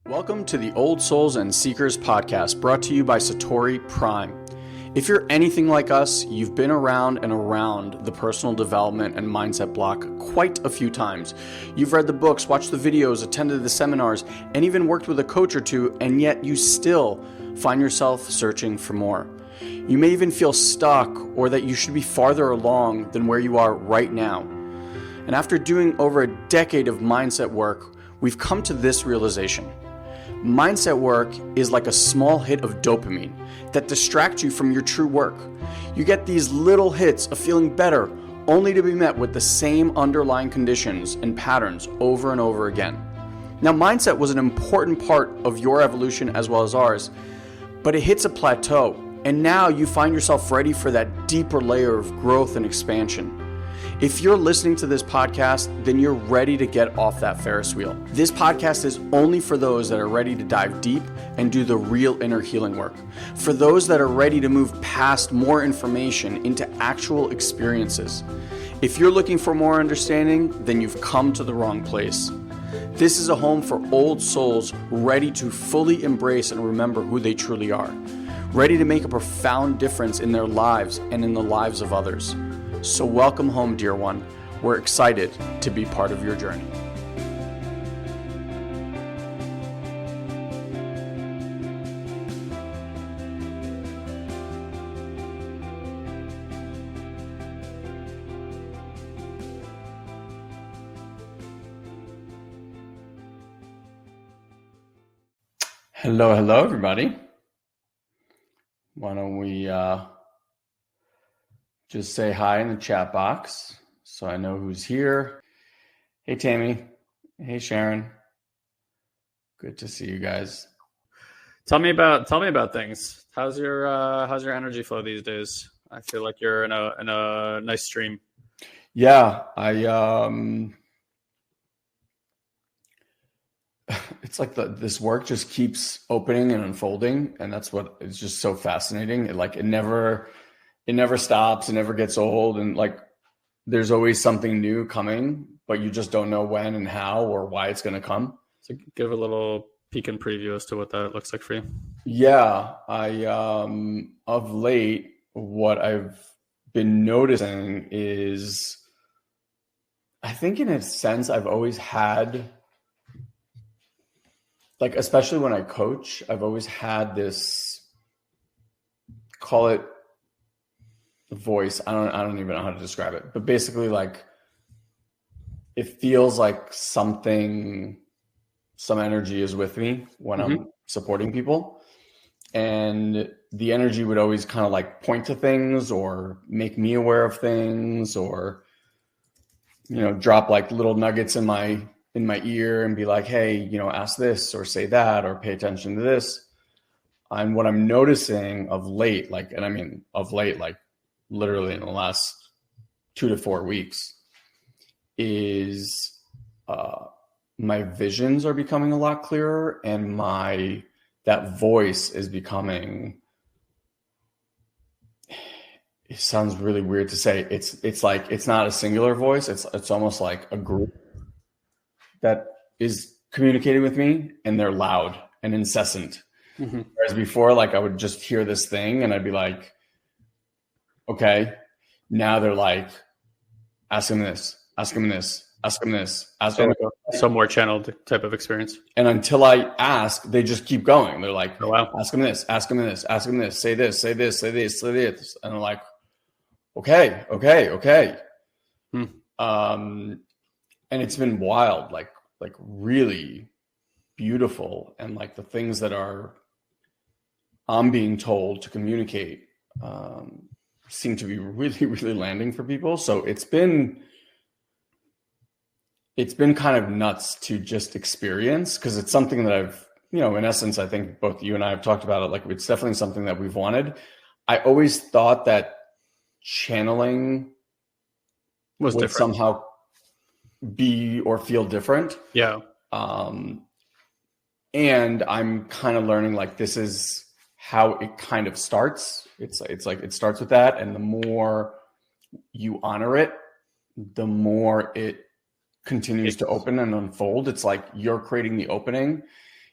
Welcome to the Old Souls and Seekers podcast, brought to you by Satori Prime. If you're anything like us, you've been around and around the personal development and mindset block quite a few times. You've read the books, watched the videos, attended the seminars, and even worked with a coach or two, and yet you still find yourself searching for more. You may even feel stuck or that you should be farther along than where you are right now. And after doing over a decade of mindset work, we've come to this realization. Mindset work is like a small hit of dopamine that distracts you from your true work. You get these little hits of feeling better, only to be met with the same underlying conditions and patterns over and over again. Now, mindset was an important part of your evolution as well as ours, but it hits a plateau, and now you find yourself ready for that deeper layer of growth and expansion. If you're listening to this podcast, then you're ready to get off that Ferris wheel. This podcast is only for those that are ready to dive deep and do the real inner healing work. For those that are ready to move past more information into actual experiences. If you're looking for more understanding, then you've come to the wrong place. This is a home for old souls ready to fully embrace and remember who they truly are. Ready to make a profound difference in their lives and in the lives of others. So welcome home, dear one. We're excited to be part of your journey. Hello, everybody. Why don't we just say hi in the chat box so I know who's here. Hey, Tammy. Hey, Sharon. Good to see you guys. Tell me about things. How's your energy flow these days? I feel like you're in a nice stream. Yeah, it's like this work just keeps opening and unfolding, and that's what is just so fascinating. It never stops. It never gets old. And there's always something new coming, but you just don't know when and how or why it's going to come. So give a little peek and preview as to what that looks like for you. Yeah. Of late, what I've been noticing is, I think in a sense, I've always had, especially when I coach, I've always had this, call it, voice. I don't even know how to describe it, but basically it feels like some energy is with me when I'm supporting people, and the energy would always kind of point to things or make me aware of things, or drop little nuggets in my ear and be like, hey, ask this or say that or pay attention to this. And what I'm noticing of late, literally in the last 2 to 4 weeks, is my visions are becoming a lot clearer, and that voice is becoming, it sounds really weird to say, it's not a singular voice, it's almost like a group that is communicating with me, and they're loud and incessant. Whereas before, I would just hear this thing and I'd be like, okay, now they're ask him this, ask him this, ask him this, ask him this. So more channeled type of experience. And until I ask, they just keep going. They're like, oh, wow. Ask him this, ask him this, ask him this, say this, say this, say this, say this. And I'm like, okay. And it's been wild, really beautiful. And the things that I'm being told to communicate, seem to be really, really landing for people. So it's been kind of nuts to just experience, because it's something that I've, in essence, I think both you and I have talked about it. It's definitely something that we've wanted. I always thought that channeling would different. Somehow be or feel different. Yeah. And I'm kind of learning this is how it kind of starts. It's it starts with that, and the more you honor it, the more it continues to open and unfold. It's like you're creating the opening,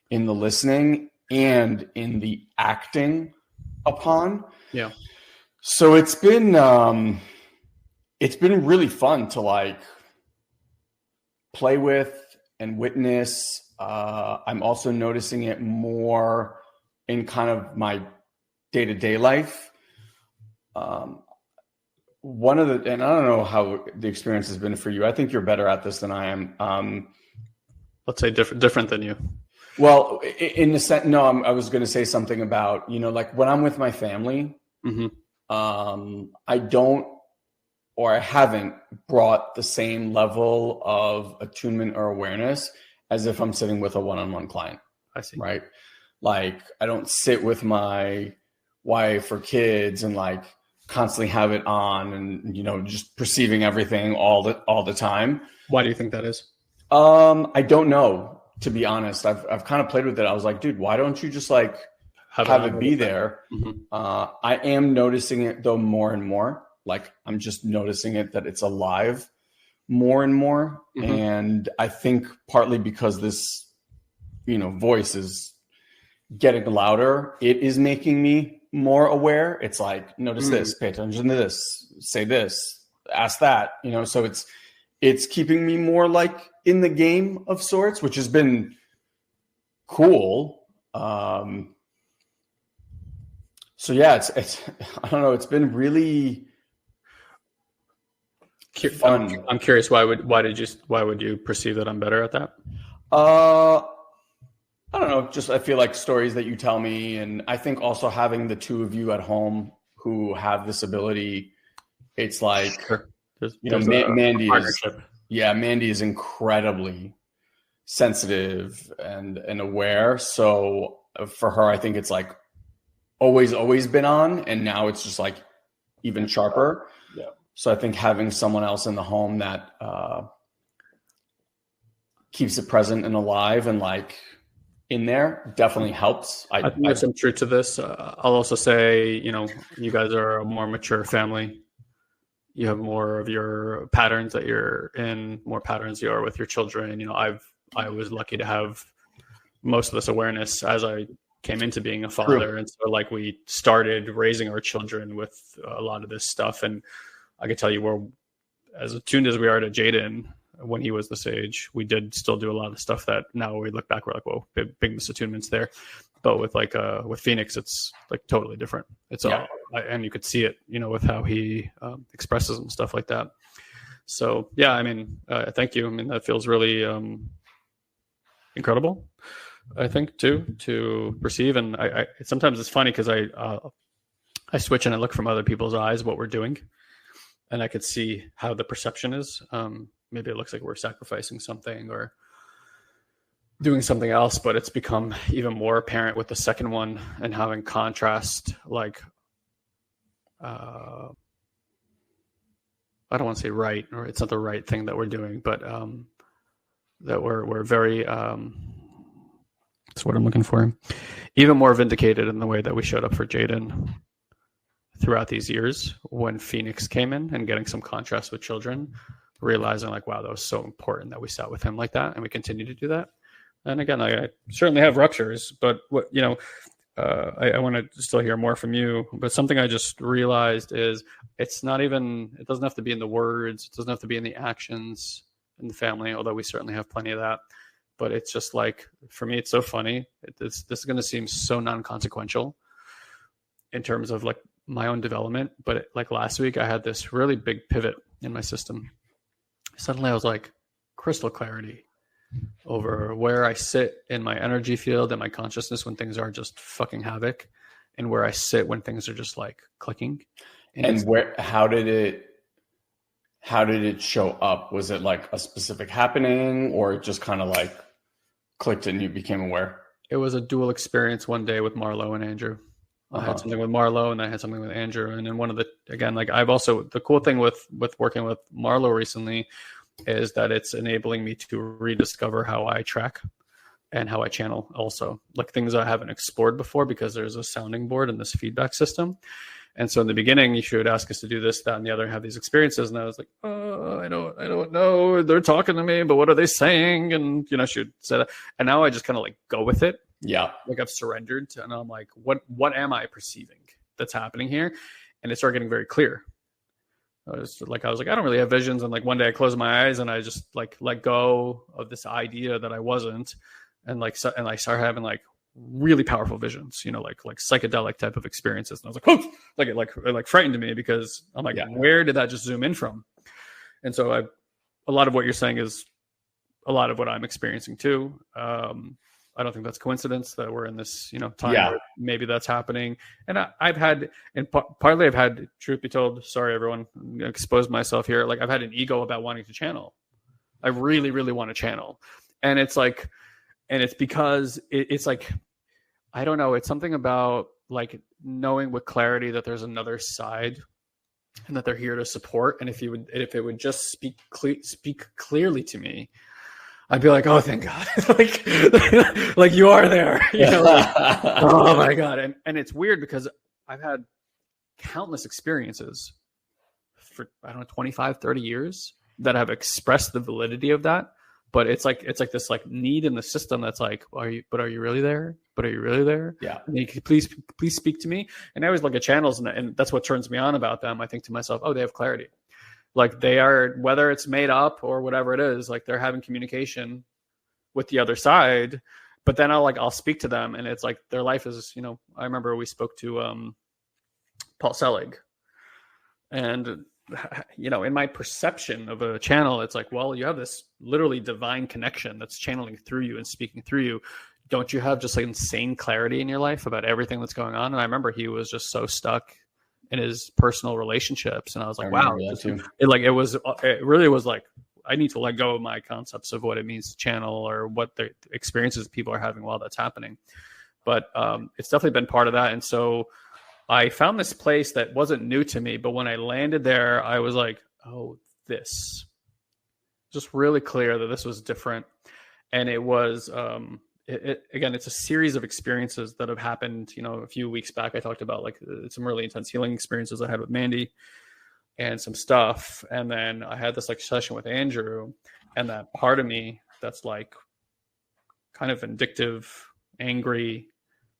in the listening and in the acting upon. Yeah. So it's been really fun to like play with and witness. I'm also noticing it more in kind of my day-to-day life. One of the, and I don't know how the experience has been for you. I think you're better at this than I am. Let's say different than you. Well, in the sense, no, I was going to say something about, like when I'm with my family, I don't, or I haven't brought the same level of attunement or awareness as if I'm sitting with a one-on-one client. I see. Right. Like I don't sit with my wife or kids and like constantly have it on and, just perceiving everything all the time. Why do you think that is? I don't know, to be honest. I've kind of played with it. I was like, dude, why don't you just like have it be there? I am noticing it though more and more. Like I'm just noticing it that it's alive more and more. And I think partly because this, voice is getting louder, it is making me more aware. It's like, notice this, pay attention to this, say this, ask that, so it's keeping me more like in the game of sorts, which has been cool. So yeah, it's I don't know, it's been really fun. I'm curious, why would you perceive that I'm better at that? I don't know. Just I feel like stories that you tell me, and I think also having the two of you at home who have this ability, it's like Mandy is incredibly sensitive and aware. So for her, I think it's like always been on, and now it's just like even sharper. Yeah. So I think having someone else in the home that keeps it present and alive and like in there definitely helps. I think there's some truth to this. I'll also say, you guys are a more mature family. You have more of your patterns that you're in, more patterns you are with your children. I was lucky to have most of this awareness as I came into being a father. True. And so like we started raising our children with a lot of this stuff. And I could tell you we're as attuned as we are to Jaden when he was this age, we did still do a lot of stuff that now we look back, we're like, whoa, big misattunements there. But with with Phoenix, it's like totally different. It's all, and you could see it, with how he expresses and stuff like that. So yeah, I mean, thank you. I mean, that feels really incredible, I think, too, to perceive. And I sometimes it's funny because I switch and I look from other people's eyes what we're doing, and I could see how the perception is. Maybe it looks like we're sacrificing something or doing something else, but it's become even more apparent with the second one and having contrast. Like, I don't want to say right, or it's not the right thing that we're doing, but that we're very. That's what I'm looking for. Even more vindicated in the way that we showed up for Jaden throughout these years when Phoenix came in and getting some contrast with children, realizing like, wow, that was so important that we sat with him like that, and we continue to do that. And again, I certainly have ruptures, but what I want to still hear more from you. But something I just realized is it doesn't have to be in the words, it doesn't have to be in the actions in the family, although we certainly have plenty of that. But it's just like, for me, it's so funny. This is going to seem so non-consequential in terms of like my own development. But like last week, I had this really big pivot in my system. Suddenly I was like crystal clarity over where I sit in my energy field and my consciousness when things are just fucking havoc, and where I sit when things are just like clicking. And how did it show up? Was it like a specific happening, or it just kind of like clicked and you became aware? It was a dual experience one day with Marlo and Andrew. I had something with Marlo, and then I had something with Andrew. And then the cool thing with working with Marlo recently is that it's enabling me to rediscover how I track and how I channel also, like things I haven't explored before, because there's a sounding board and this feedback system. And so in the beginning, she would ask us to do this, that, and the other, and have these experiences. And I was like, oh, I don't know. They're talking to me, but what are they saying? And, she would say that. And now I just kind of like go with it. Yeah. Like I've surrendered to, and I'm like, what am I perceiving that's happening here? And it started getting very clear. I was like, I don't really have visions. And like one day I closed my eyes and I just like let go of this idea that I wasn't. And like, and I started having like really powerful visions, you know, like psychedelic type of experiences. And I was like, oh, it like frightened me because I'm like, where did that just zoom in from? And so a lot of what you're saying is a lot of what I'm experiencing too. I don't think that's coincidence that we're in this, you know, time where maybe that's happening. And I've had, and partly I've had, truth be told, sorry, everyone, I'm gonna expose myself here. Like I've had an ego about wanting to channel. I really, really want to channel. And it's like, and it's because it's like, I don't know. It's something about like knowing with clarity that there's another side and that they're here to support. And if it would just speak clearly to me, I'd be like, oh, thank God. like you are there, you know, like, oh my God. And it's weird because I've had countless experiences for, I don't know, 25, 30 years that have expressed the validity of that. But it's like this like need in the system that's like, are you really there? But are you really there? Yeah. And you could please speak to me. And I always look at channels and that's what turns me on about them. I think to myself, oh, they have clarity. Like they are, whether it's made up or whatever it is, like they're having communication with the other side. But then I'll speak to them and it's like their life is, you know, I remember we spoke to Paul Selig, and you know, in my perception of a channel, it's like, well, you have this literally divine connection that's channeling through you and speaking through you. Don't you have just like insane clarity in your life about everything that's going on? And I remember he was just so stuck in his personal relationships. And I was like, wow, it really was like, I need to let go of my concepts of what it means to channel or what the experiences people are having while that's happening. But it's definitely been part of that. And so I found this place that wasn't new to me, but when I landed there, I was like, oh, this. Just really clear that this was different. And it was, again, it's a series of experiences that have happened. You know, a few weeks back, I talked about like some really intense healing experiences I had with Mandy and some stuff. And then I had this like session with Andrew, and that part of me that's like kind of vindictive, angry,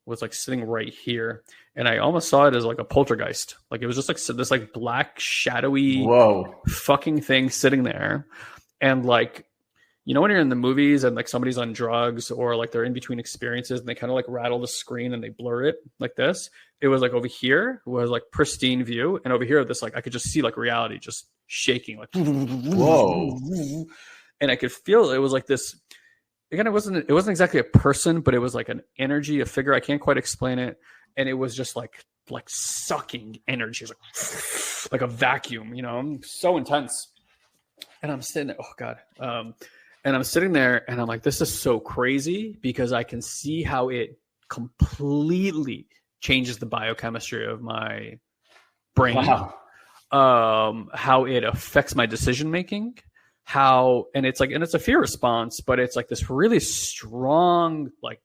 was like sitting right here. And I almost saw it as like a poltergeist. Like it was just like this like black shadowy fucking thing sitting there. And like, you know, when you're in the movies and like somebody's on drugs or like they're in between experiences and they kind of like rattle the screen and they blur it like this. It was like over here was like pristine view. And over here, this like, I could just see like reality just shaking like, whoa. And I could feel it was like this. Again, it wasn't exactly a person, but it was like an energy, a figure. I can't quite explain it. And it was just like sucking energy. It was like a vacuum, you know, so intense. And I'm sitting there, oh God. And I'm sitting there and I'm like, this is so crazy because I can see how it completely changes the biochemistry of my brain. Wow. How it affects my decision-making. And it's a fear response, but it's like this really strong, like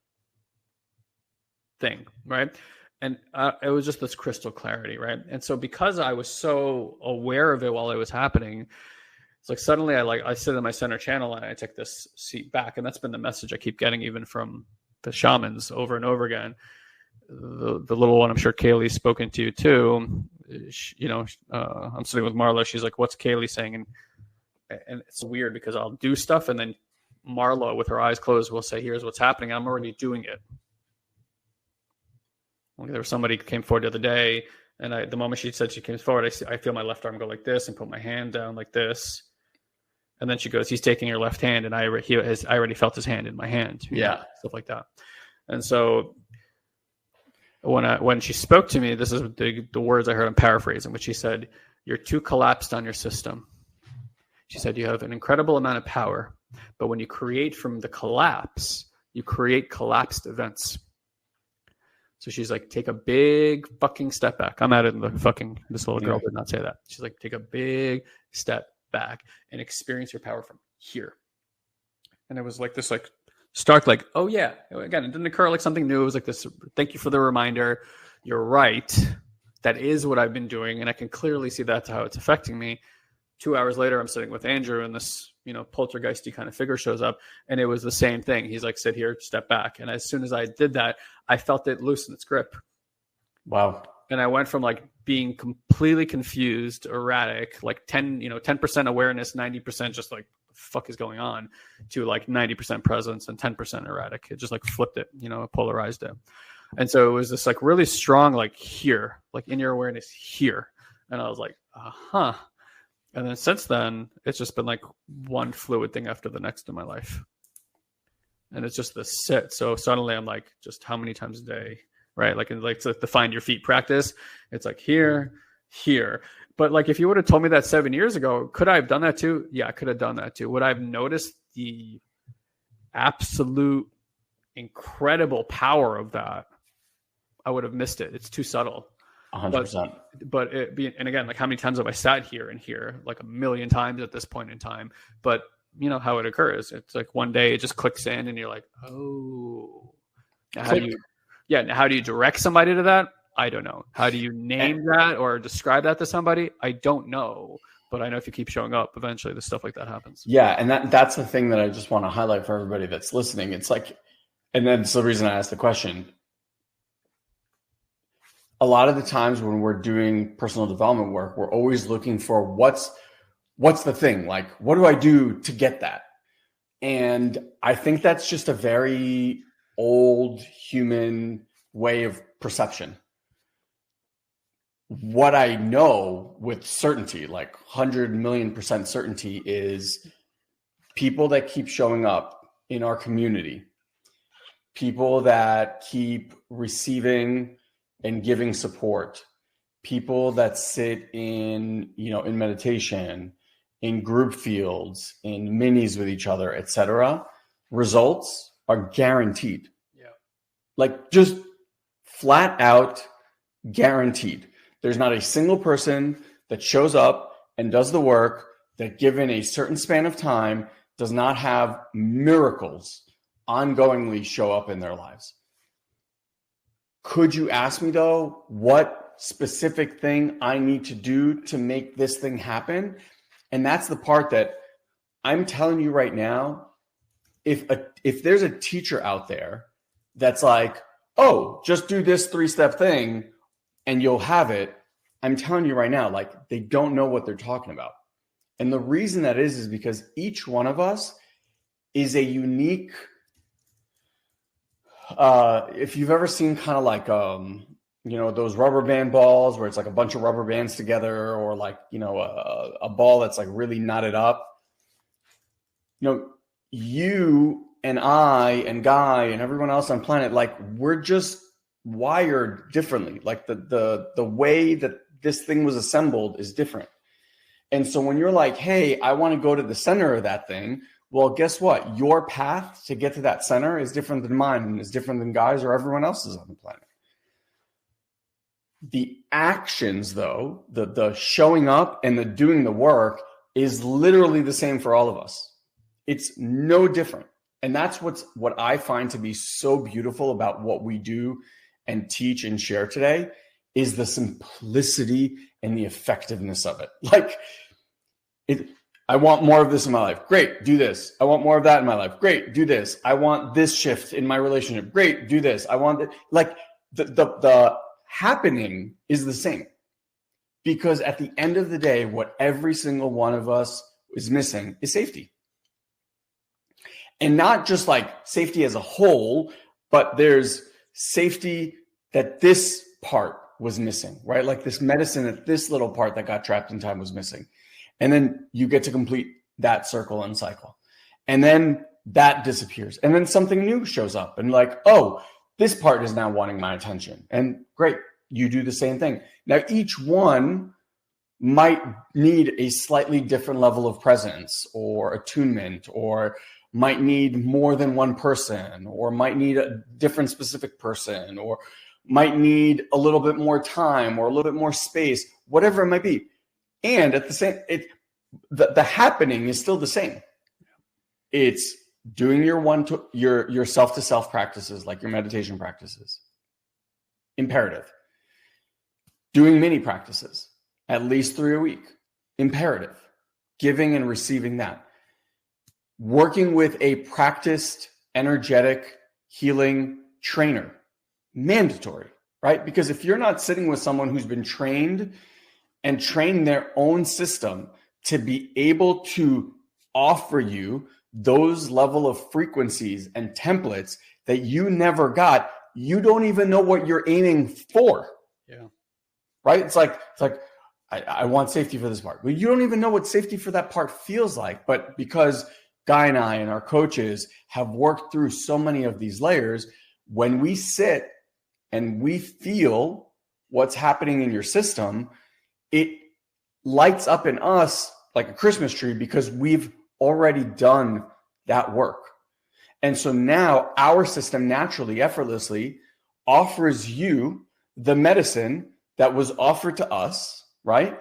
thing. Right. And it was just this crystal clarity. Right. And so because I was so aware of it while it was happening, it's like suddenly I sit in my center channel and I take this seat back. And that's been the message I keep getting even from the shamans over and over again. The little one, I'm sure Kaylee's spoken to you too. You know, I'm sitting with Marla. She's like, what's Kaylee saying? And it's weird because I'll do stuff and then Marla with her eyes closed will say, here's what's happening. I'm already doing it. Like there was somebody who came forward the other day and the moment she said she came forward, I feel my left arm go like this and put my hand down like this. And then she goes, he's taking your left hand. And I already felt his hand in my hand. Yeah. Stuff like that. And so when she spoke to me, this is the words I heard, I'm paraphrasing, but she said, you're too collapsed on your system. She said, you have an incredible amount of power, but when you create from the collapse, you create collapsed events. So she's like, take a big fucking step back. I'm at it in the fucking, this little girl did not say that. She's like, take a big step back and experience your power from here. And it was like this, like stark, like, oh yeah. Again, it didn't occur like something new. It was like this, thank you for the reminder. You're right. That is what I've been doing. And I can clearly see that's how it's affecting me. 2 hours later, I'm sitting with Andrew, and this, poltergeisty kind of figure shows up, and it was the same thing. He's like, sit here, step back. And as soon as I did that, I felt it loosen its grip. Wow. And I went from like being completely confused, erratic, like 10% awareness, 90% just like, the fuck is going on, to like 90% presence and 10% erratic. It just like flipped it, it polarized it. And so it was this like really strong, like here, like in your awareness here. And I was like, uh-huh. And then since then, it's just been like one fluid thing after the next in my life. And it's just the sit. So suddenly I'm like, just how many times a day, right? Like, it's like the find your feet practice. It's like here. But like, if you would have told me that 7 years ago, could I have done that too? Yeah, I could have done that too. Would I have noticed the absolute incredible power of that? I would have missed it. It's too subtle. 100%. But and again, like how many times have I sat here and here? Like a million times at this point in time. But you know how it occurs. It's like one day it just clicks in and you're like, oh. How do you direct somebody to that? I don't know. How do you name that or describe that to somebody? I don't know. But I know if you keep showing up, eventually the stuff like that happens. Yeah. And that's the thing that I just want to highlight for everybody that's listening. It's like, and that's the reason I asked the question. A lot of the times when we're doing personal development work, we're always looking for what's the thing? Like, what do I do to get that? And I think that's just a very old human way of perception. What I know with certainty, like 100 million% certainty, is people that keep showing up in our community, people that keep receiving and giving support, people that sit in meditation, in group fields, in minis with each other, etc., results are guaranteed. Yeah. Like just flat out guaranteed. There's not a single person that shows up and does the work that, given a certain span of time, does not have miracles ongoingly show up in their lives. Could you ask me, though, what specific thing I need to do to make this thing happen? And that's the part that I'm telling you right now. If there's a teacher out there that's like, oh, just do this 3-step thing and you'll have it, I'm telling you right now, like, they don't know what they're talking about. And the reason that is because each one of us is a unique, if you've ever seen kind of like, those rubber band balls where it's like a bunch of rubber bands together, or like, a ball that's like really knotted up, you and I and Guy and everyone else on planet, like, we're just wired differently. Like the way that this thing was assembled is different. And so when you're like, hey, I want to go to the center of that thing, well, guess what? Your path to get to that center is different than mine, and is different than Guy's or everyone else's on the planet. The actions, though, the showing up and the doing the work is literally the same for all of us. It's no different. And that's what I find to be so beautiful about what we do and teach and share today, is the simplicity and the effectiveness of it. Like, I want more of this in my life. Great, do this. I want more of that in my life. Great, do this. I want this shift in my relationship. Great, do this. I want it. Like, the happening is the same, because at the end of the day, what every single one of us is missing is safety. And not just like safety as a whole, but there's safety that this part was missing, right? Like this medicine that this little part that got trapped in time was missing. And then you get to complete that circle and cycle. And then that disappears. And then something new shows up and like, oh, this part is now wanting my attention. And great, you do the same thing. Now, each one might need a slightly different level of presence or attunement, or might need more than one person, or might need a different specific person, or might need a little bit more time or a little bit more space, whatever it might be. And at the same, the happening is still the same. It's doing your self-to-self practices, like your meditation practices. Imperative. Doing mini practices, at least 3 a week. Imperative. giving and receiving that. Working with a practiced, energetic, healing trainer, mandatory, right? Because if you're not sitting with someone who's been trained and trained their own system to be able to offer you those level of frequencies and templates that you never got, you don't even know what you're aiming for. Yeah. Right? It's like I want safety for this part. But you don't even know what safety for that part feels like. But because Guy and I and our coaches have worked through so many of these layers, when we sit and we feel what's happening in your system, it lights up in us like a Christmas tree because we've already done that work. And so now our system naturally, effortlessly offers you the medicine that was offered to us, right?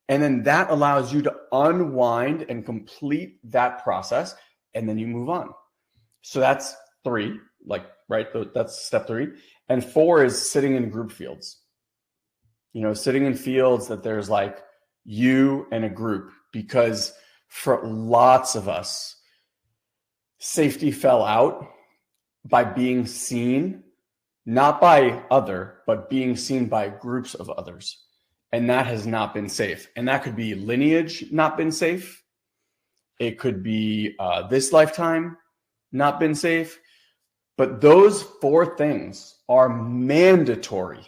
And then that allows you to unwind and complete that process, and then you move on. So that's 3, like, right? That's step 3. And 4 is sitting in group fields. You know, sitting in fields that there's like you and a group, because for lots of us, safety fell out by being seen, not by other, but being seen by groups of others. And that has not been safe. And that could be lineage not been safe. It could be this lifetime not been safe. But those 4 things are mandatory.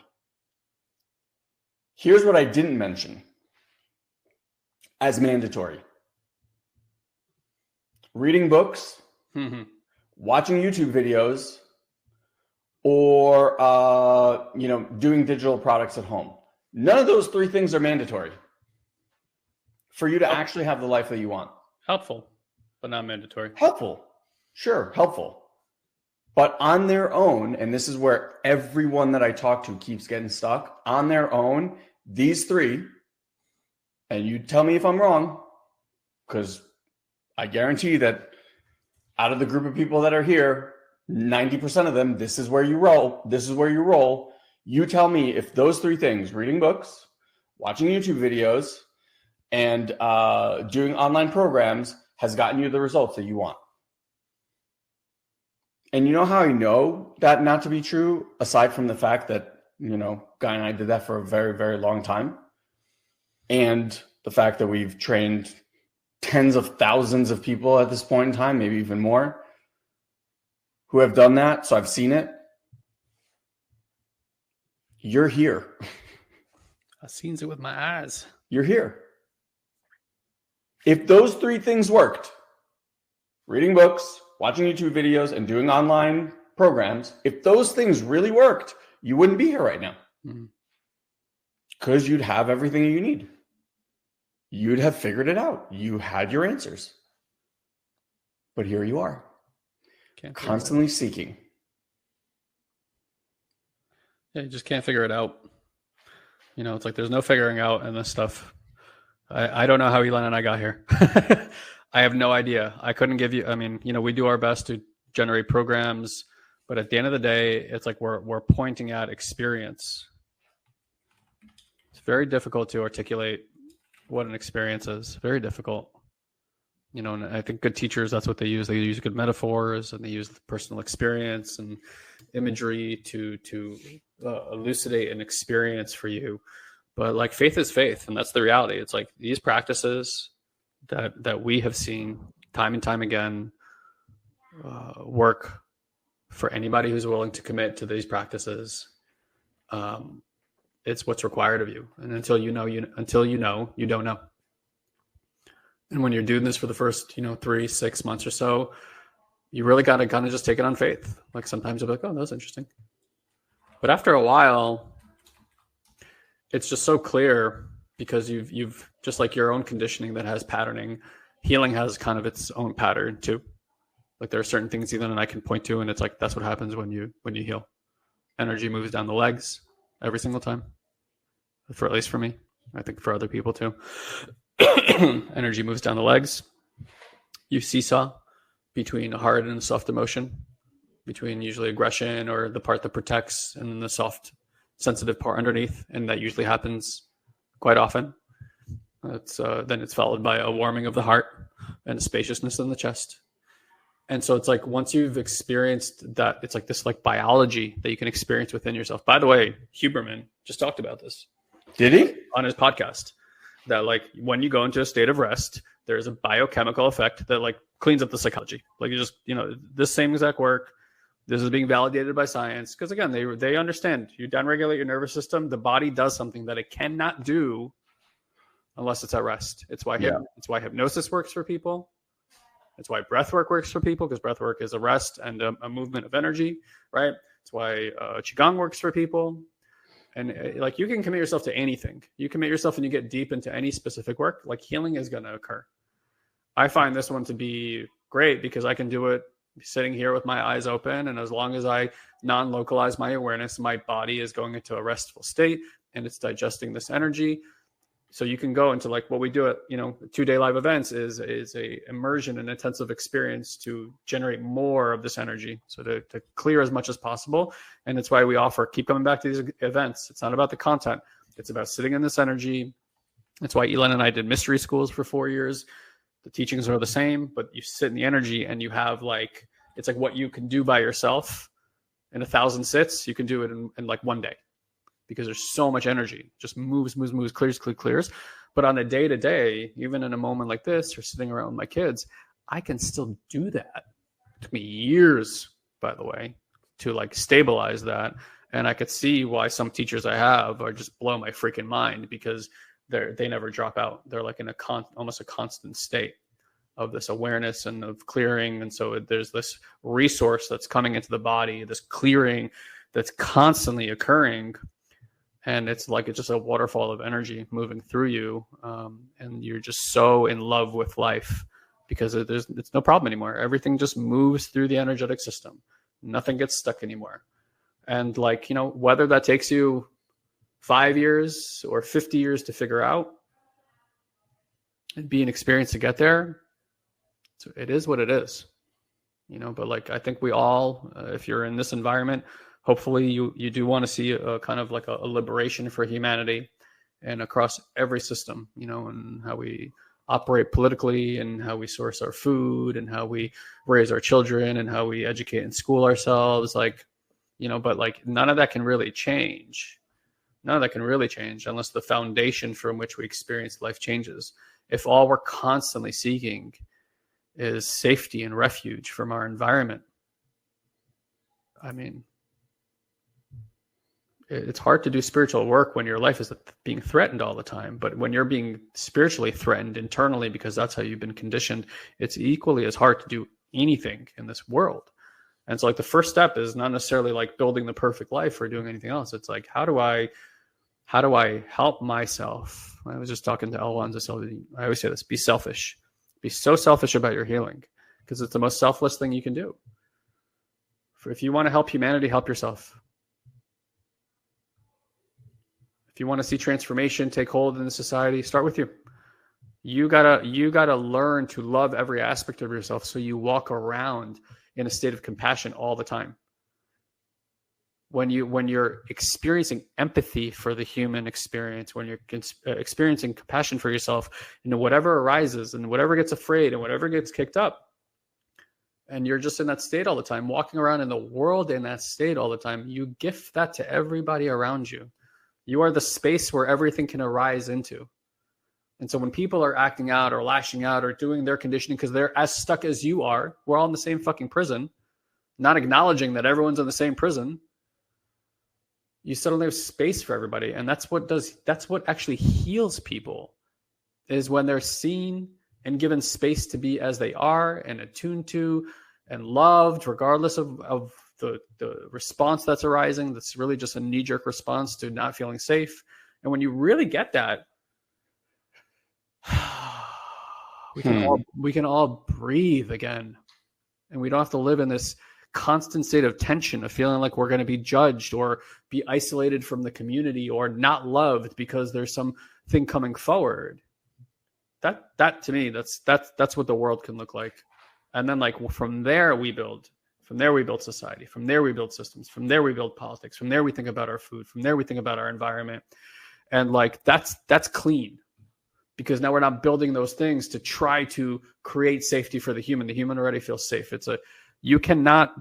Here's what I didn't mention as mandatory. Reading books, watching YouTube videos, or doing digital products at home. None of those 3 things are mandatory for you to actually have the life that you want. Helpful, but not mandatory. Helpful. Sure, helpful. But on their own, and this is where everyone that I talk to keeps getting stuck, on their own, these 3, and you tell me if I'm wrong, because I guarantee that out of the group of people that are here, 90% of them, this is where you roll. This is where you roll. You tell me if those 3 things, reading books, watching YouTube videos, and doing online programs, has gotten you the results that you want. And you know how I know that not to be true, aside from the fact that, Guy and I did that for a very, very long time. And the fact that we've trained tens of thousands of people at this point in time, maybe even more, who have done that. So I've seen it. You're here. I've seen it with my eyes. You're here. If those 3 things worked, reading books, watching YouTube videos, and doing online programs, if those things really worked, you wouldn't be here right now. Because you'd have everything you need. You'd have figured it out. You had your answers. But here you are, constantly seeking. Yeah, you just can't figure it out. It's like there's no figuring out in this stuff. I don't know how Ilan and I got here. I have no idea. I couldn't give you, we do our best to generate programs, but at the end of the day, it's like we're pointing at experience. It's very difficult to articulate what an experience is. Very difficult. And I think good teachers, that's what they use. They use good metaphors, and they use personal experience and imagery to elucidate an experience for you. But like faith is faith, and that's the reality. It's like these practices that we have seen time and time again work for anybody who's willing to commit to these practices. It's what's required of you, and until you know, you don't know. And when you're doing this for the first 3-6 months or so, you really got to kind of just take it on faith. Like sometimes you'll be like, oh, that was interesting. But after a while, it's just so clear because you've just like your own conditioning that has patterning. Healing has kind of its own pattern too. Like there are certain things Ilan and I can point to, and it's like that's what happens when you heal. Energy moves down the legs every single time. For at least for me, I think for other people too. Energy moves down the legs. You seesaw between a hard and a soft emotion, between usually aggression or the part that protects and then the soft, sensitive part underneath. And that usually happens quite often. Then it's followed by a warming of the heart and a spaciousness in the chest. And so it's like once you've experienced that, it's like this like biology that you can experience within yourself. By the way, Huberman just talked about this. Did he? On his podcast, that like when you go into a state of rest, there's a biochemical effect that like cleans up the psychology. Like you just, this same exact work. This is being validated by science because again, they understand you downregulate your nervous system. The body does something that it cannot do unless it's at rest. It's why hypnosis works for people. It's why breath work works for people, because breath work is a rest and a movement of energy, right? It's why Qigong works for people. And like you can commit yourself to anything. You commit yourself and you get deep into any specific work, like healing is going to occur. I find this one to be great because I can do it sitting here with my eyes open. And as long as I non-localize my awareness, my body is going into a restful state and it's digesting this energy. So you can go into like what we do at, 2-day live events is a immersion and intensive experience to generate more of this energy. So to clear as much as possible. And it's why we keep coming back to these events. It's not about the content. It's about sitting in this energy. That's why Ilan and I did mystery schools for 4 years. The teachings are the same, but you sit in the energy and you have like, it's like what you can do by yourself in 1,000 sits, you can do it in like 1 day. Because there's so much energy, just moves, clears. But on a day-to-day, even in a moment like this, or sitting around with my kids, I can still do that. It took me years, by the way, to like stabilize that. And I could see why some teachers I have are just blow my freaking mind because they never drop out. They're like in almost a constant state of this awareness and of clearing. And so there's this resource that's coming into the body, this clearing that's constantly occurring. And it's just a waterfall of energy moving through you. And you're just so in love with life because it's no problem anymore. Everything just moves through the energetic system. Nothing gets stuck anymore. And whether that takes you 5 years or 50 years to figure out, it'd be an experience to get there. So it is what it is, but I think we all, if you're in this environment, hopefully you do want to see a kind of like a liberation for humanity and across every system, and how we operate politically and how we source our food and how we raise our children and how we educate and school ourselves. But none of that can really change. None of that can really change unless the foundation from which we experience life changes. If all we're constantly seeking is safety and refuge from our environment, I mean, it's hard to do spiritual work when your life is being threatened all the time. But when you're being spiritually threatened internally, because that's how you've been conditioned, it's equally as hard to do anything in this world. And so the first step is not necessarily like building the perfect life or doing anything else. It's like, how do I help myself? I was just talking to L1. I always say this, be selfish. Be so selfish about your healing because it's the most selfless thing you can do. If you want to help humanity, help yourself. If you want to see transformation take hold in the society, start with you. You gotta learn to love every aspect of yourself so you walk around in a state of compassion all the time. When you're experiencing empathy for the human experience, when you're experiencing compassion for yourself, whatever arises and whatever gets afraid and whatever gets kicked up, and you're just in that state all the time, walking around in the world in that state all the time, you gift that to everybody around you. You are the space where everything can arise into. And so when people are acting out or lashing out or doing their conditioning because they're as stuck as you are, we're all in the same fucking prison, not acknowledging that everyone's in the same prison, you suddenly have space for everybody. And that's what actually heals people, is when they're seen and given space to be as they are and attuned to and loved, regardless of the response that's arising. That's really just a knee-jerk response to not feeling safe. And when you really get that, we can all breathe again, and we don't have to live in this constant state of tension of feeling like we're going to be judged or be isolated from the community or not loved because there's something coming forward. That to me, that's what the world can look like. And then from there we build. From there we build society. From there we build systems. From there we build politics. From there we think about our food. From there we think about our environment. And that's clean. because now we're not building those things to try to create safety for the human. The human already feels safe. You cannot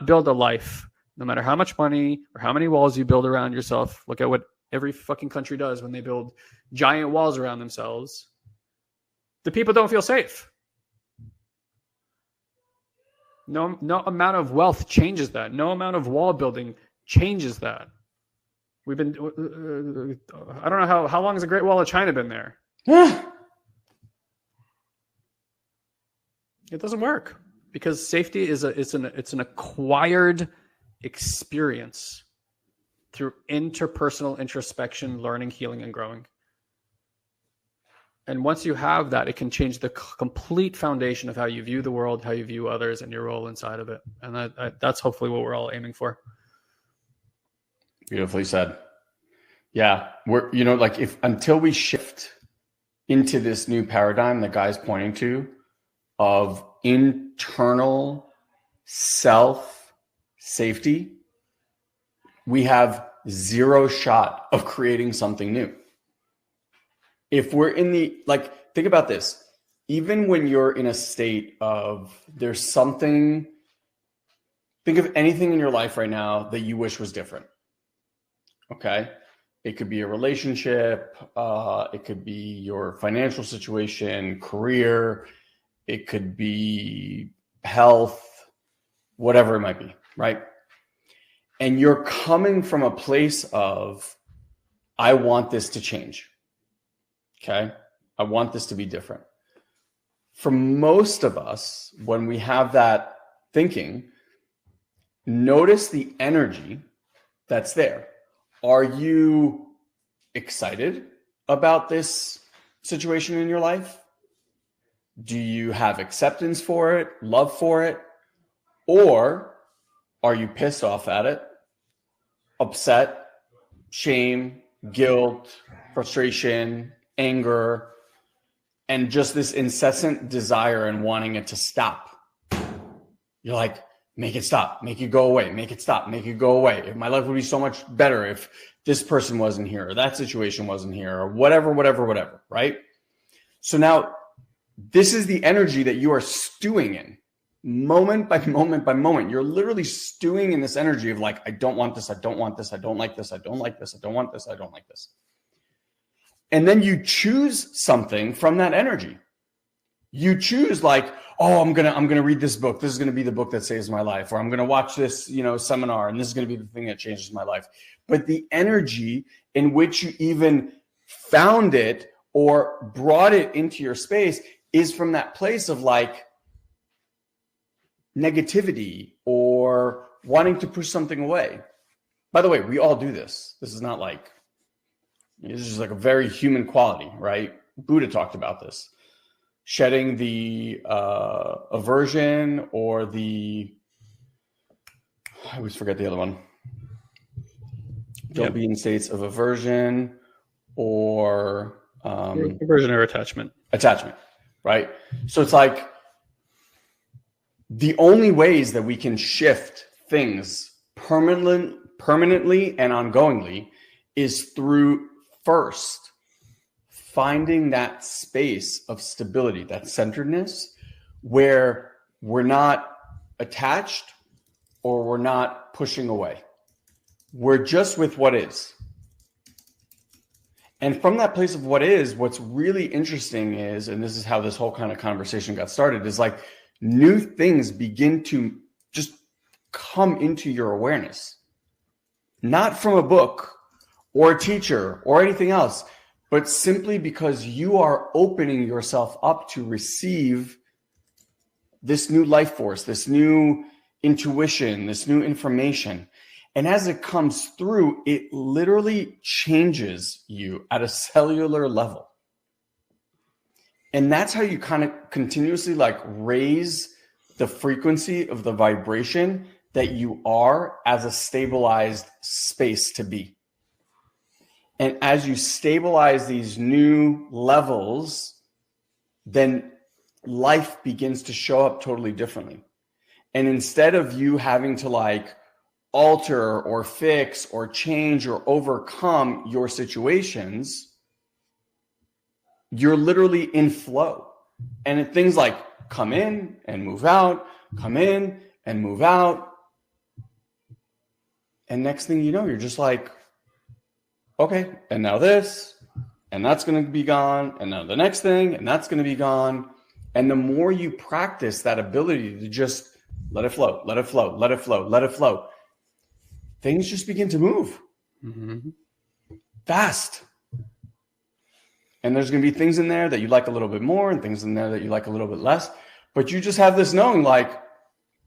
build a life, no matter how much money or how many walls you build around yourself. Look at what every fucking country does when they build giant walls around themselves. The people don't feel safe. No amount of wealth changes that. No amount of wall building changes that. We've been, I don't know how long has the Great Wall of China been there? It doesn't work because safety it's an acquired experience through interpersonal introspection, learning, healing, and growing. And once you have that, it can change the complete foundation of how you view the world, how you view others, and your role inside of it. And that's hopefully what we're all aiming for. Beautifully said. Yeah. We're, until we shift into this new paradigm that Guy's pointing to of internal self safety, we have zero shot of creating something new. If we're in think about this, even when you're in a state of there's something, think of anything in your life right now that you wish was different. Okay. It could be a relationship. It could be your financial situation, career. It could be health, whatever it might be, right? And you're coming from a place of, I want this to change. Okay. I want this to be different. For most of us, when we have that thinking, notice the energy that's there. Are you excited about this situation in your life? Do you have acceptance for it, love for it? Or are you pissed off at it, upset, shame, guilt, frustration, anger, and just this incessant desire and wanting it to stop? You're like, make it stop, make it go away, make it stop, make it go away. If my life would be so much better if this person wasn't here or that situation wasn't here or whatever, right? So now this is the energy that you are stewing in moment by moment by moment. You're literally stewing in this energy of like, I don't want this, I don't want this, I don't like this, I don't like this, I don't want this, I don't like this. And then you choose something from that energy. You choose like, oh, I'm gonna read this book. This is gonna be the book that saves my life, or I'm gonna watch this, seminar, and this is gonna be the thing that changes my life. But the energy in which you even found it or brought it into your space is from that place of like negativity or wanting to push something away. By the way, we all do this. This is not like, this is just like a very human quality, right? Buddha talked about this. Shedding the aversion or I always forget the other one. Don't be in states of aversion or aversion or attachment. Attachment, right? So it's like the only ways that we can shift things permanently and ongoingly is through first finding that space of stability, that centeredness, where we're not attached or we're not pushing away. We're just with what is. And from that place of what is, what's really interesting is, and this is how this whole kind of conversation got started, is like new things begin to just come into your awareness. Not from a book or a teacher or anything else, but simply because you are opening yourself up to receive this new life force, this new intuition, this new information. And as it comes through, it literally changes you at a cellular level. And that's how you kind of continuously like raise the frequency of the vibration that you are as a stabilized space to be. And as you stabilize these new levels, then life begins to show up totally differently. And instead of you having to like alter or fix or change or overcome your situations, you're literally in flow. And things like come in and move out, come in and move out. And next thing you know, you're just like, okay, and now this, and that's going to be gone. And now the next thing, and that's going to be gone. And the more you practice that ability to just let it flow, let it flow, let it flow, let it flow, things just begin to move fast. And there's going to be things in there that you like a little bit more and things in there that you like a little bit less. But you just have this knowing like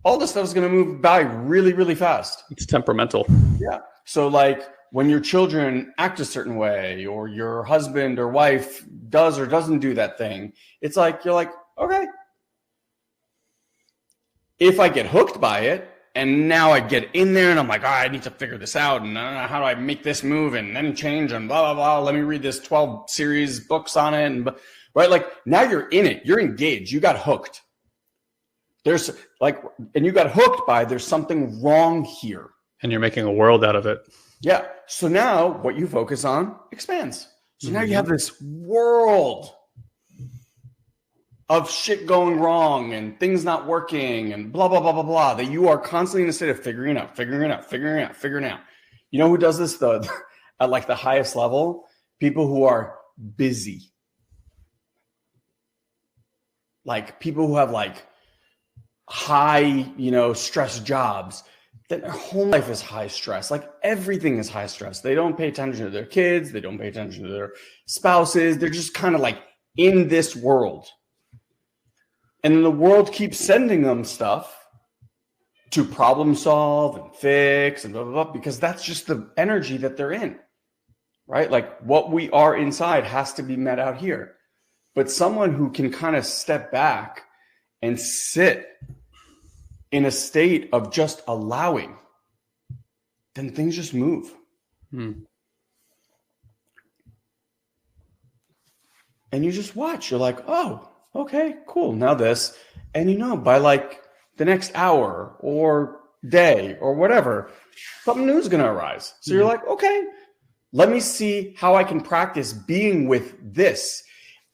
all this stuff is going to move by really, really fast. It's temperamental. Yeah. So like when your children act a certain way or your husband or wife does or doesn't do that thing, it's like, you're like, okay. If I get hooked by it and now I get in there and I'm like, I need to figure this out. And how do I make this move and then change and blah, blah, blah. Let me read this 12 series books on it. And right. Like now you're in it. You're engaged. You got hooked. There's like, and you got hooked by, there's something wrong here. And you're making a world out of it. Yeah. So now what you focus on expands. So now you have this world of shit going wrong and things not working and blah, blah, blah, blah, blah, that you are constantly in a state of figuring out. You know who does this at like the highest level? People who are busy. Like people who have like high, stress jobs. Their whole life is high stress. Like everything is high stress. They don't pay attention to their kids. They don't pay attention to their spouses. They're just kind of like in this world. And then the world keeps sending them stuff to problem solve and fix and blah, blah, blah, because that's just the energy that they're in, right? Like what we are inside has to be met out here. But someone who can kind of step back and sit in a state of just allowing, then things just move. And you just watch. You're like, oh, okay, cool. Now this. And by like the next hour or day or whatever, something new is going to arise. So you're like, okay, let me see how I can practice being with this.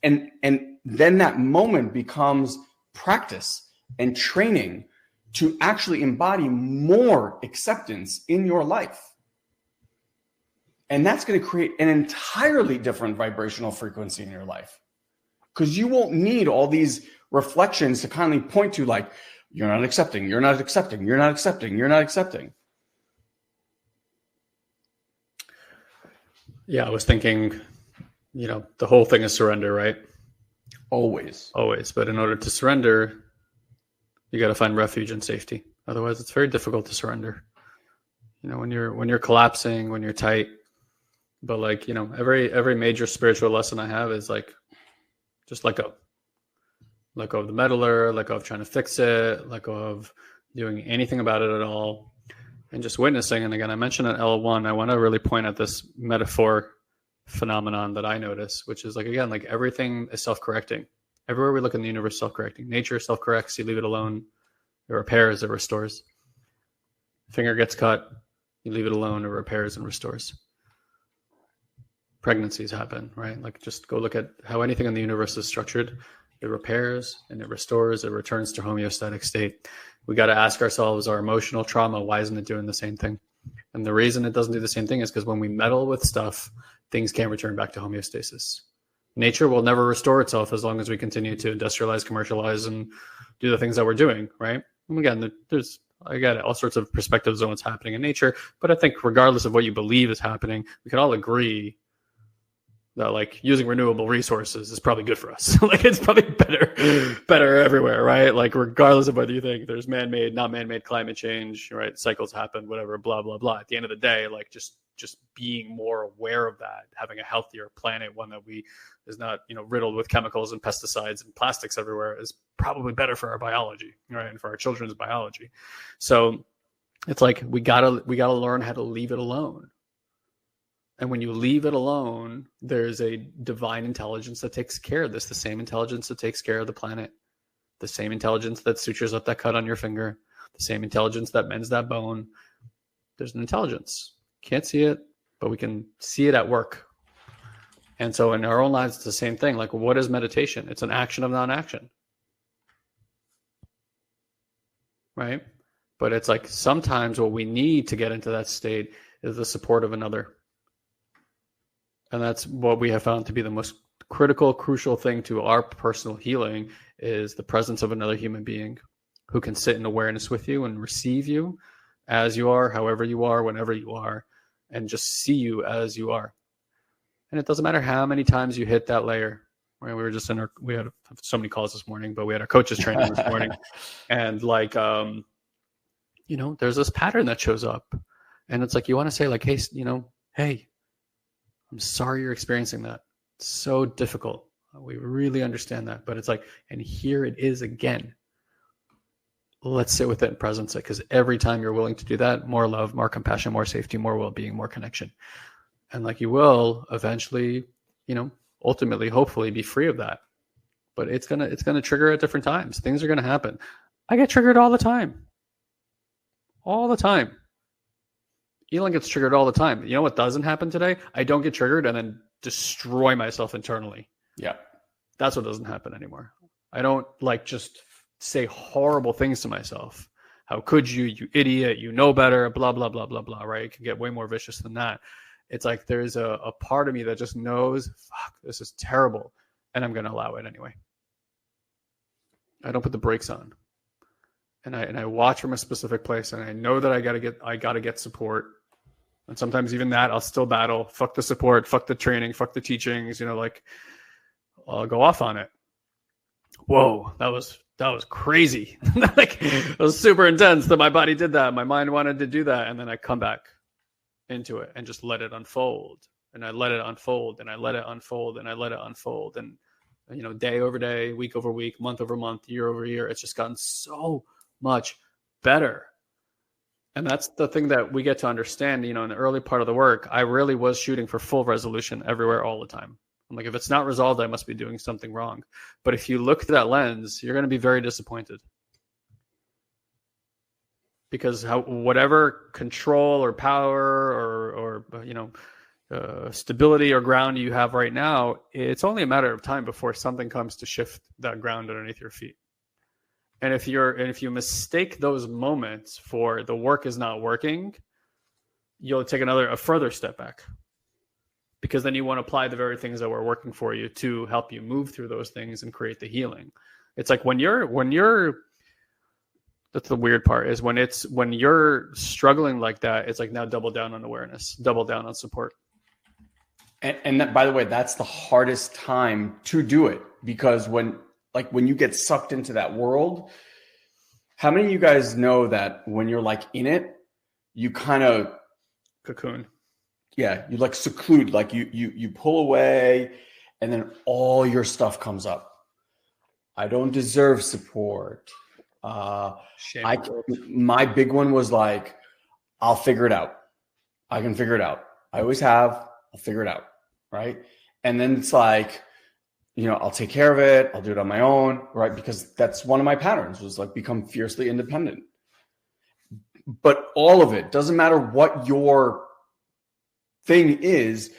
And then that moment becomes practice and training to actually embody more acceptance in your life. And that's going to create an entirely different vibrational frequency in your life. Because you won't need all these reflections to kindly point to like, you're not accepting, you're not accepting, you're not accepting, you're not accepting. Yeah, I was thinking, the whole thing is surrender, right? Always. But in order to surrender, you got to find refuge and safety. Otherwise, it's very difficult to surrender. When you're collapsing, when you're tight. But like, every major spiritual lesson I have is like, just let go. Let go of the meddler, let go of trying to fix it, let go of doing anything about it at all, and just witnessing. And again, I mentioned at L1, I want to really point at this metaphor phenomenon that I notice, which is like, again, like everything is self-correcting. Everywhere we look in the universe, self-correcting. Nature self-corrects, you leave it alone, it repairs, it restores. Finger gets cut, you leave it alone, it repairs and restores. Pregnancies happen, right? Like just go look at how anything in the universe is structured. It repairs and it restores, it returns to homeostatic state. We got to ask ourselves, our emotional trauma, why isn't it doing the same thing? And the reason it doesn't do the same thing is because when we meddle with stuff, things can't return back to homeostasis. Nature will never restore itself as long as we continue to industrialize, commercialize, and do the things that we're doing, right? And again, I got all sorts of perspectives on what's happening in nature, but I think regardless of what you believe is happening, we can all agree that like using renewable resources is probably good for us. Like it's probably better everywhere, right? Like regardless of whether you think there's man-made, not man-made climate change, right? Cycles happen, whatever, blah, blah, blah. At the end of the day, like just being more aware of that, having a healthier planet, one that is not, riddled with chemicals and pesticides and plastics everywhere is probably better for our biology, right? And for our children's biology. So it's like, we gotta learn how to leave it alone. And when you leave it alone, there's a divine intelligence that takes care of this, the same intelligence that takes care of the planet, the same intelligence that sutures up that cut on your finger, the same intelligence that mends that bone. There's an intelligence. Can't see it, but we can see it at work. And so in our own lives, it's the same thing. Like, what is meditation? It's an action of non-action, right? But it's like sometimes what we need to get into that state is the support of another. And that's what we have found to be the most critical, crucial thing to our personal healing, is the presence of another human being who can sit in awareness with you and receive you as you are, however you are, whenever you are, and just see you as you are. And it doesn't matter how many times you hit that layer. Right? We had so many calls this morning, but we had our coaches training this morning. And like, there's this pattern that shows up, and it's like, you want to say like, hey, hey, I'm sorry you're experiencing that. It's so difficult. We really understand that. But it's like, and here it is again. Let's sit with it and presence it, because every time you're willing to do that, more love, more compassion, more safety, more well-being, more connection. And like, you will eventually, ultimately, hopefully be free of that. But it's gonna trigger at different times. Things are gonna happen. I get triggered all the time. All the time. Ilan gets triggered all the time. You know what doesn't happen today? I don't get triggered and then destroy myself internally. Yeah. That's what doesn't happen anymore. I don't just say horrible things to myself. How could you, you idiot, you know better, blah, blah, blah, blah, blah, right? It can get way more vicious than that. It's like there's a part of me that just knows, fuck, this is terrible. And I'm going to allow it anyway. I don't put the brakes on. And I watch from a specific place, and I know that I gotta get support. And sometimes even that I'll still battle. Fuck the support, fuck the training, fuck the teachings, I'll go off on it. Whoa, that was crazy. It was super intense that my body did that. My mind wanted to do that. And then I come back into it and just let it unfold. And I let it unfold, and I let it unfold, and I let it unfold. And, day over day, week over week, month over month, year over year, it's just gotten so much better. And that's the thing that we get to understand, in the early part of the work. I really was shooting for full resolution everywhere all the time. I'm like, if it's not resolved, I must be doing something wrong. But if you look through that lens, you're going to be very disappointed. Because whatever control or power or stability or ground you have right now, it's only a matter of time before something comes to shift that ground underneath your feet. And if you mistake those moments for the work is not working, you'll take a further step back, because then you want to apply the very things that were working for you to help you move through those things and create the healing. It's like when you're that's the weird part, is when you're struggling like that, it's like, now double down on awareness, double down on support. And that, by the way, that's the hardest time to do it, because when you get sucked into that world, how many of you guys know that when you're in it, you kind of cocoon? Yeah, you seclude, you pull away, and then all your stuff comes up. I don't deserve support. My big one was I'll figure it out. I can figure it out. I always have. I'll figure it out, right? And then it's I'll take care of it. I'll do it on my own, right? Because that's one of my patterns, was become fiercely independent. But all of it, doesn't matter what your thing is,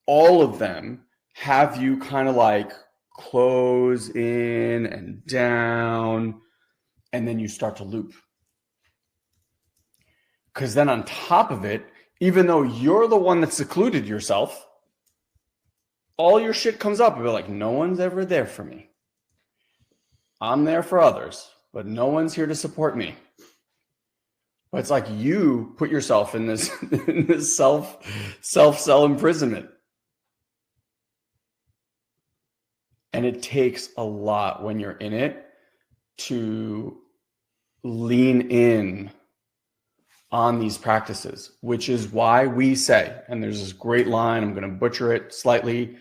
all of them have you kind of close in and down, and then you start to loop. Because then on top of it, even though you're the one that secluded yourself, all your shit comes up and be no one's ever there for me. I'm there for others, but no one's here to support me. But it's you put yourself in this self-cell imprisonment. And it takes a lot when you're in it to lean in on these practices, which is why we say, and there's this great line, I'm going to butcher it slightly,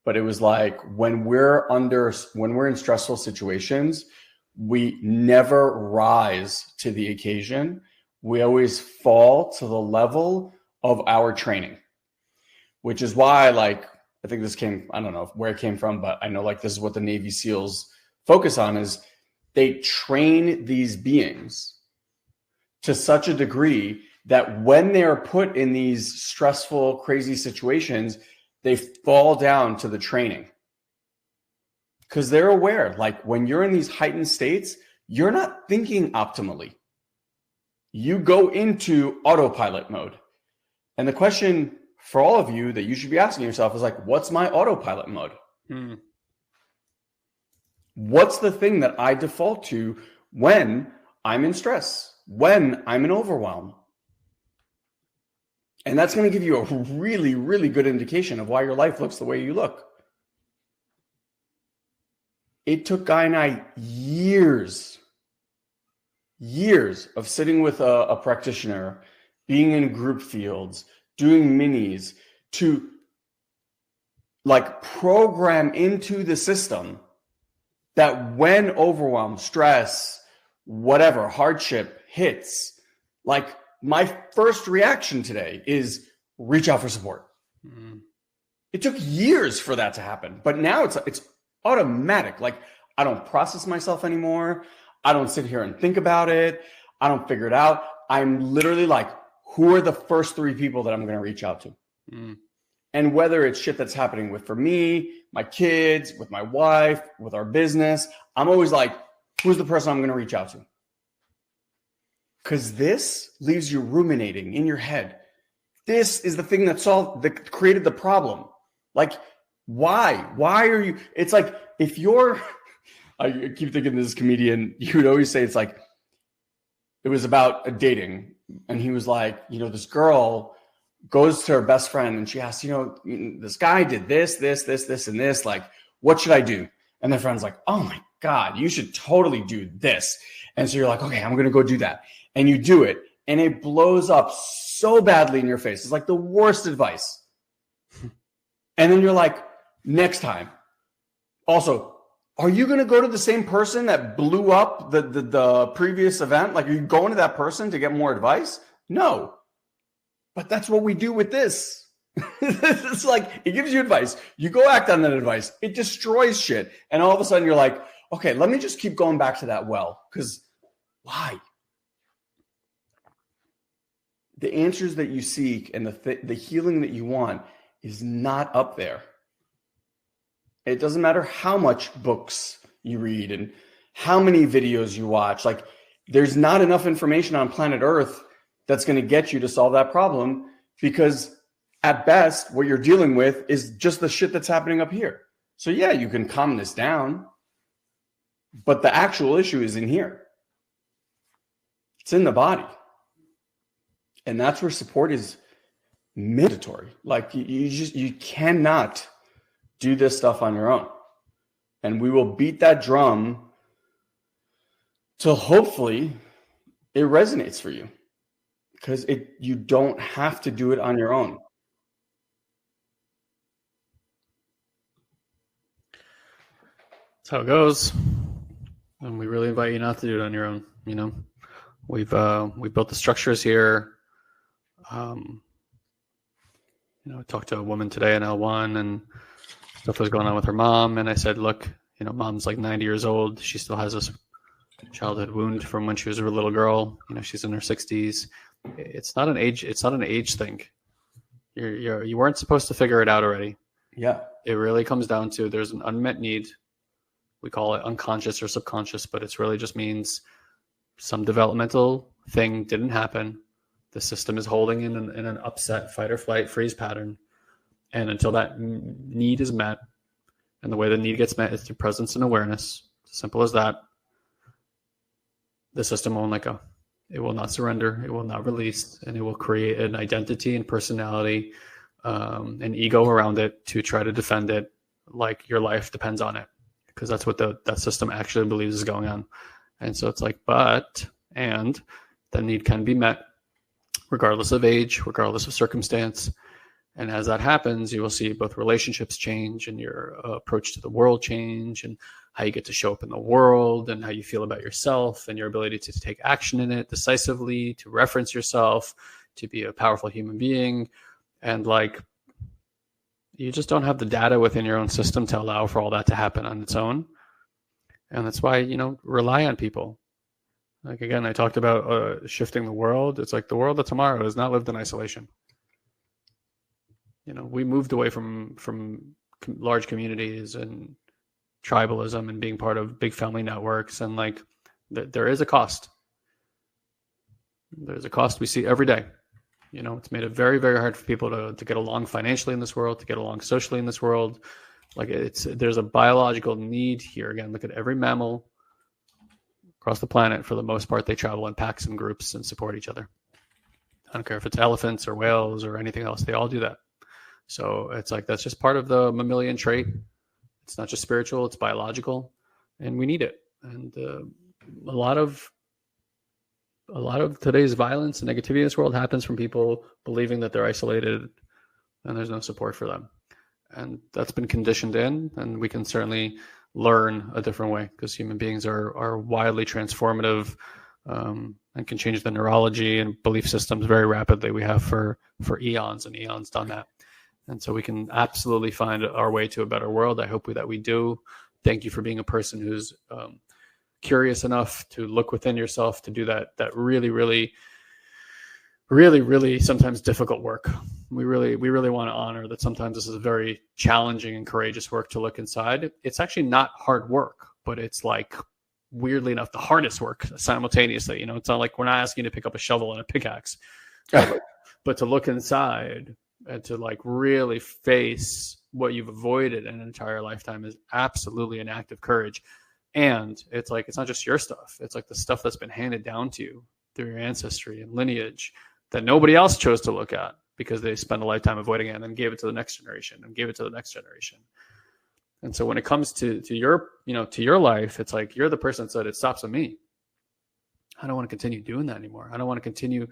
but it was when we're in stressful situations, we never rise to the occasion. We always fall to the level of our training, which is why, I think this came, I don't know where it came from, but I know this is what the Navy SEALs focus on, is they train these beings to such a degree that when they're put in these stressful, crazy situations, they fall down to the training. Because they're aware, like when you're in these heightened states, you're not thinking optimally. You go into autopilot mode. And the question for all of you that you should be asking yourself is like, what's my autopilot mode? What's the thing that I default to when I'm in stress, when I'm in overwhelm? And that's going to give you a really, really good indication of why your life looks the way you look. It took Guy and I years of sitting with a practitioner, being in group fields, doing minis, to like program into the system that when overwhelm, stress, whatever, hardship hits, like my first reaction today is reach out for support. It took years for that to happen, but now it's automatic. Like I don't process myself anymore. I don't sit here and think about it. I don't figure it out. I'm literally like, who are the first 3 people that I'm going to reach out to? And whether it's shit that's happening for me, my kids, with my wife, with our business, I'm always like, who's the person I'm going to reach out to? Because this leaves you ruminating in your head. This is the thing that created the problem. Like, why? Why are you? It's like, if you're, I keep thinking this comedian, he would always say, it's like, it was about a dating. And he was like, this girl goes to her best friend and she asks, this guy did this, and this, like, what should I do? And the friend's like, oh my God, you should totally do this. And so you're like, okay, I'm going to go do that. And you do it. And it blows up so badly in your face. It's like the worst advice. And then you're like, next time. Also, are you going to go to the same person that blew up the previous event? Like, are you going to that person to get more advice? No. But that's what we do with this. It's like, it gives you advice. You go act on that advice. It destroys shit. And all of a sudden you're like, okay, let me just keep going back to that well. Because why? The answers that you seek and the healing that you want is not up there. It doesn't matter how much books you read and how many videos you watch. Like, there's not enough information on planet Earth that's going to get you to solve that problem, because at best, what you're dealing with is just the shit that's happening up here. So yeah, you can calm this down, but the actual issue is in here. It's in the body. And that's where support is mandatory. Like, you cannot do this stuff on your own. And we will beat that drum till hopefully it resonates for you. Because you don't have to do it on your own. That's how it goes. And we really invite you not to do it on your own. We've built the structures here. I talked to a woman today in L1 and stuff was going on with her mom. And I said, look, mom's like 90 years old. She still has this childhood wound from when she was a little girl. She's in her 60s. It's not an age thing. You weren't supposed to figure it out already. Yeah. It really comes down to, there's an unmet need. We call it unconscious or subconscious, but it really just means some developmental thing didn't happen. The system is holding in an upset fight or flight freeze pattern. And until that need is met, and the way the need gets met is through presence and awareness, simple as that, the system won't let go. It will not surrender. It will not release, and it will create an identity and personality, an ego around it to try to defend it like your life depends on it, because that's what that system actually believes is going on. And so it's like, and the need can be met regardless of age, regardless of circumstance. And as that happens, you will see both relationships change and your approach to the world change, and how you get to show up in the world, and how you feel about yourself, and your ability to take action in it decisively, to reference yourself, to be a powerful human being. And like, you just don't have the data within your own system to allow for all that to happen on its own. And that's why, rely on people. Like, again, I talked about shifting the world. It's like the world of tomorrow is not lived in isolation. We moved away from large communities and tribalism and being part of big family networks, and like there is a cost. There's a cost we see every day. It's made it very, very hard for people to get along financially in this world, to get along socially in this world. Like there's a biological need here. Again, look at every mammal across the planet. For the most part, they travel in packs and groups and support each other. I don't care if it's elephants or whales or anything else. They all do that. So it's like, that's just part of the mammalian trait. It's not just spiritual, it's biological, and we need it. And a lot of today's violence and negativity in this world happens from people believing that they're isolated and there's no support for them. And that's been conditioned in, and we can certainly learn a different way, because human beings are wildly transformative, and can change the neurology and belief systems very rapidly. We have for eons and eons done that. And so we can absolutely find our way to a better world. I hope that we do. Thank you for being a person who's curious enough to look within yourself, to do that really, really, really, really sometimes difficult work. We really want to honor that sometimes this is very challenging and courageous work to look inside. It's actually not hard work, but it's like, weirdly enough, the hardest work simultaneously. It's not like we're not asking you to pick up a shovel and a pickaxe, but to look inside and to like really face what you've avoided an entire lifetime is absolutely an act of courage. And it's like, it's not just your stuff. It's like the stuff that's been handed down to you through your ancestry and lineage that nobody else chose to look at because they spent a lifetime avoiding it and then gave it to the next generation and gave it to the next generation. And so when it comes to your, to your life, it's like, you're the person that said, it stops with me. I don't want to continue doing that anymore. I don't want to continue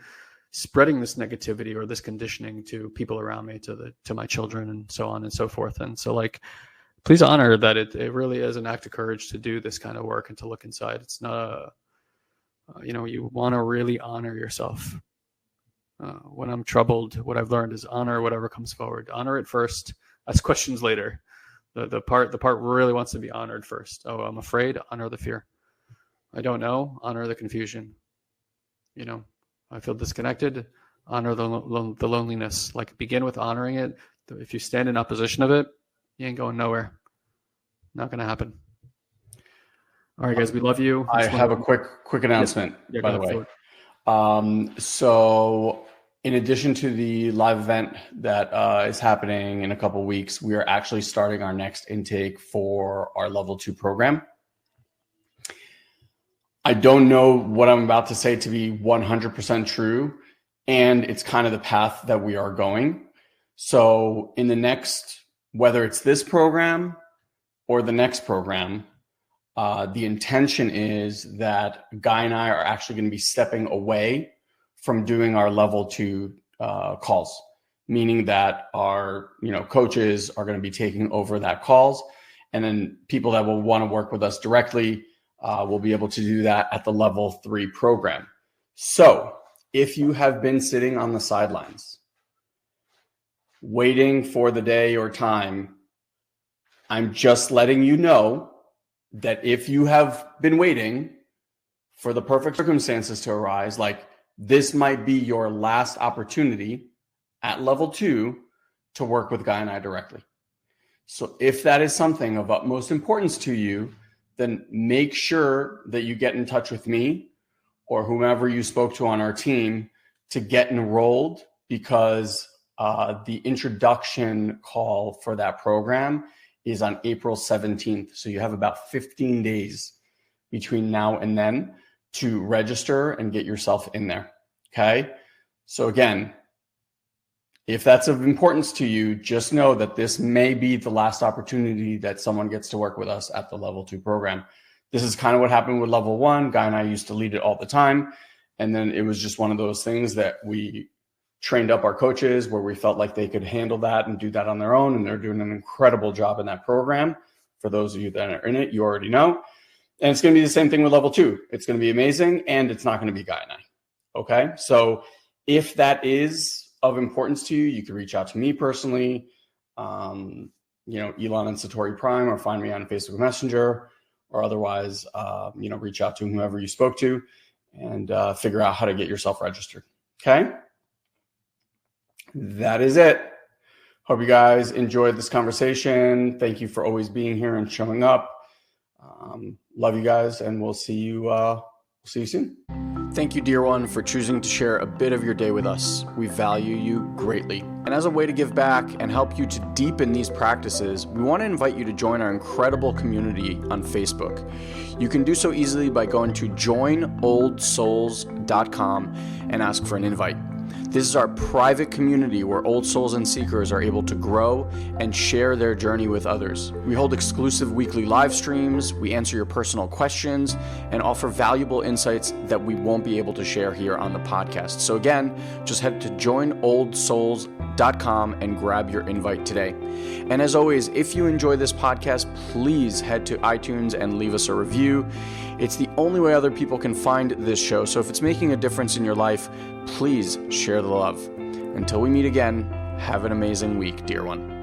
spreading this negativity or this conditioning to people around me, to my children, and so on and so forth. And so like, please honor that it really is an act of courage to do this kind of work and to look inside. It's not you want to really honor yourself. When I'm troubled, what I've learned is honor whatever comes forward. Honor it first. Ask questions later. The part really wants to be honored first. Oh, I'm afraid. Honor the fear. I don't know. Honor the confusion. I feel disconnected. Honor the loneliness. Like, begin with honoring it. If you stand in opposition of it, you ain't going nowhere. Not going to happen. All right, guys, we love you. I have a quick announcement, by the way. So in addition to the live event that is happening in a couple of weeks, we are actually starting our next intake for our level 2 program. I don't know what I'm about to say to be 100% true, and it's kind of the path that we are going. So in the next, whether it's this program or the next program, the intention is that Guy and I are actually going to be stepping away from doing our level 2 calls, meaning that our coaches are going to be taking over that calls, and then people that will want to work with us directly will be able to do that at the level 3 program. So if you have been sitting on the sidelines waiting for the day or time, I'm just letting you know that if you have been waiting for the perfect circumstances to arise, like, this might be your last opportunity at level 2 to work with Guy and I directly. So if that is something of utmost importance to you, then make sure that you get in touch with me or whomever you spoke to on our team to get enrolled, because the introduction call for that program is on April 17th. So you have about 15 days between now and then to register and get yourself in there. Okay. So again, if that's of importance to you, just know that this may be the last opportunity that someone gets to work with us at the level 2 program. This is kind of what happened with level 1. Guy and I used to lead it all the time. And then it was just one of those things that we trained up our coaches where we felt like they could handle that and do that on their own. And they're doing an incredible job in that program. For those of you that are in it, you already know. And it's going to be the same thing with level 2. It's going to be amazing. And it's not going to be Guy and I. Okay. So if that is of importance to you, you can reach out to me personally, Ilan and Satori Prime, or find me on Facebook Messenger, or otherwise, reach out to whomever you spoke to and figure out how to get yourself registered. Okay. That is it. Hope you guys enjoyed this conversation. Thank you for always being here and showing up. Love you guys, and we'll see you soon. Thank you, dear one, for choosing to share a bit of your day with us. We value you greatly. And as a way to give back and help you to deepen these practices, we want to invite you to join our incredible community on Facebook. You can do so easily by going to joinoldsouls.com and ask for an invite. This is our private community where old souls and seekers are able to grow and share their journey with others. We hold exclusive weekly live streams, we answer your personal questions, and offer valuable insights that we won't be able to share here on the podcast. So again, just head to joinoldsouls.com and grab your invite today. And as always, if you enjoy this podcast, please head to iTunes and leave us a review. It's the only way other people can find this show. So if it's making a difference in your life, please share the love. Until we meet again, have an amazing week, dear one.